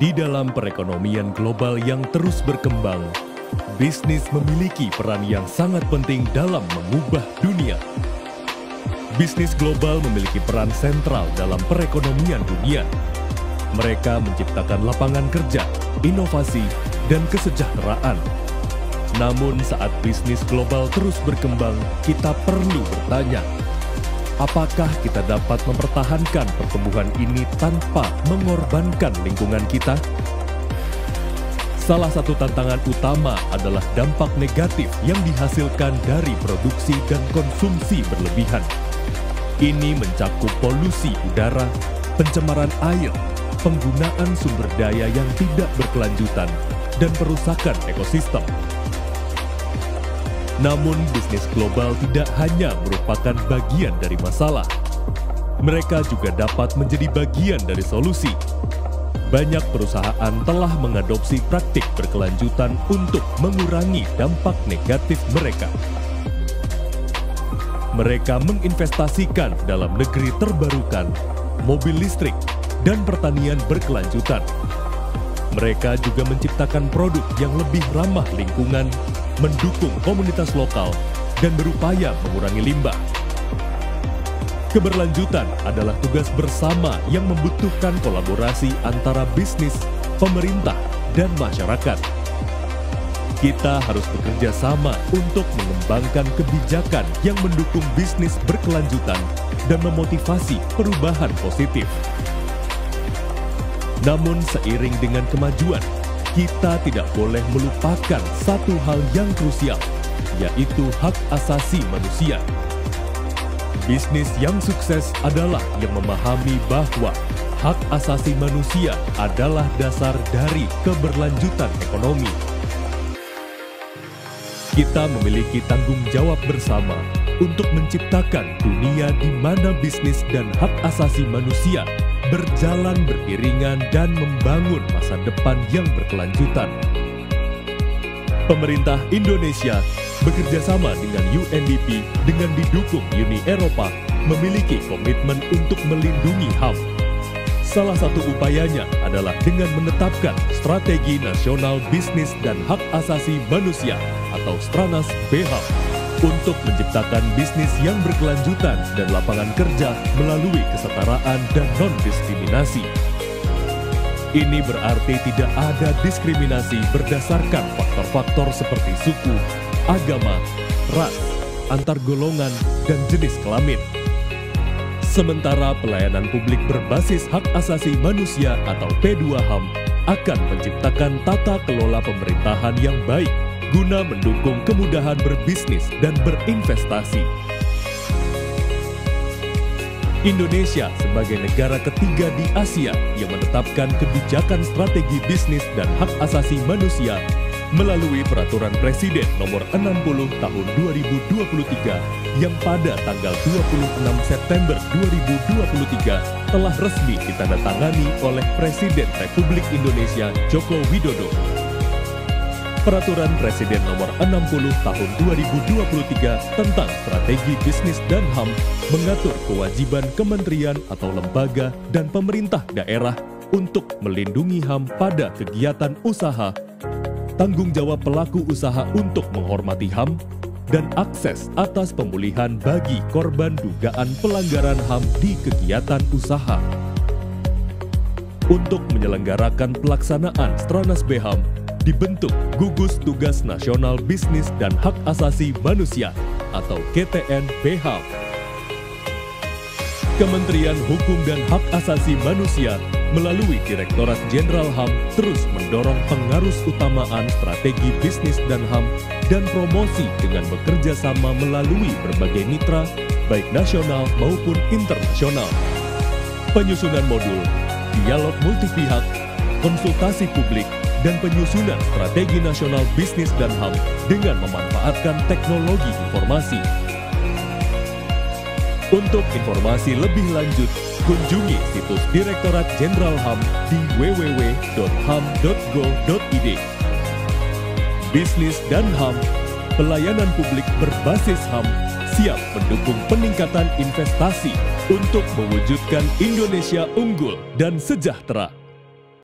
Di dalam perekonomian global yang terus berkembang, bisnis memiliki peran yang sangat penting dalam mengubah dunia. Bisnis global memiliki peran sentral dalam perekonomian dunia. Mereka menciptakan lapangan kerja, inovasi, dan kesejahteraan. Namun saat bisnis global terus berkembang, kita perlu bertanya, apakah kita dapat mempertahankan pertumbuhan ini tanpa mengorbankan lingkungan kita? Salah satu tantangan utama adalah dampak negatif yang dihasilkan dari produksi dan konsumsi berlebihan. Ini mencakup polusi udara, pencemaran air, penggunaan sumber daya yang tidak berkelanjutan, dan perusakan ekosistem. Namun, bisnis global tidak hanya merupakan bagian dari masalah. Mereka juga dapat menjadi bagian dari solusi. Banyak perusahaan telah mengadopsi praktik berkelanjutan untuk mengurangi dampak negatif mereka. Mereka menginvestasikan dalam negeri terbarukan, mobil listrik, dan pertanian berkelanjutan. Mereka juga menciptakan produk yang lebih ramah lingkungan, mendukung komunitas lokal, dan berupaya mengurangi limbah. Keberlanjutan adalah tugas bersama yang membutuhkan kolaborasi antara bisnis, pemerintah, dan masyarakat. Kita harus bekerja sama untuk mengembangkan kebijakan yang mendukung bisnis berkelanjutan dan memotivasi perubahan positif. Namun seiring dengan kemajuan, kita tidak boleh melupakan satu hal yang krusial, yaitu hak asasi manusia. Bisnis yang sukses adalah yang memahami bahwa hak asasi manusia adalah dasar dari keberlanjutan ekonomi. Kita memiliki tanggung jawab bersama untuk menciptakan dunia di mana bisnis dan hak asasi manusia berjalan beriringan dan membangun masa depan yang berkelanjutan. Pemerintah Indonesia bekerja sama dengan UNDP dengan didukung Uni Eropa memiliki komitmen untuk melindungi HAM. Salah satu upayanya adalah dengan menetapkan Strategi Nasional Bisnis dan Hak Asasi Manusia atau Stranas BHAM untuk menciptakan bisnis yang berkelanjutan dan lapangan kerja melalui kesetaraan dan non-diskriminasi. Ini berarti tidak ada diskriminasi berdasarkan faktor-faktor seperti suku, agama, ras, antar golongan, dan jenis kelamin. Sementara pelayanan publik berbasis hak asasi manusia atau P2HAM akan menciptakan tata kelola pemerintahan yang baik guna mendukung kemudahan berbisnis dan berinvestasi. Indonesia sebagai negara ketiga di Asia yang menetapkan kebijakan strategi bisnis dan hak asasi manusia melalui Peraturan Presiden Nomor 60 Tahun 2023 yang pada tanggal 26 September 2023 telah resmi ditandatangani oleh Presiden Republik Indonesia Joko Widodo. Peraturan Presiden Nomor 60 Tahun 2023 tentang Strategi Bisnis dan HAM mengatur kewajiban kementerian atau lembaga dan pemerintah daerah untuk melindungi HAM pada kegiatan usaha, tanggung jawab pelaku usaha untuk menghormati HAM, dan akses atas pemulihan bagi korban dugaan pelanggaran HAM di kegiatan usaha. Untuk menyelenggarakan pelaksanaan Stranas BHAM, dibentuk Gugus Tugas Nasional Bisnis dan Hak Asasi Manusia atau GTN BHAM. Kementerian Hukum dan Hak Asasi Manusia melalui Direktorat Jenderal HAM terus mendorong pengarus utamaan strategi bisnis dan HAM dan promosi dengan bekerja sama melalui berbagai mitra, baik nasional maupun internasional. Penyusunan modul, dialog multipihak, konsultasi publik, dan penyusunan strategi nasional bisnis dan HAM dengan memanfaatkan teknologi informasi. Untuk informasi lebih lanjut, kunjungi situs Direktorat Jenderal HAM di www.ham.go.id. Bisnis dan HAM, pelayanan publik berbasis HAM, siap mendukung peningkatan investasi untuk mewujudkan Indonesia unggul dan sejahtera.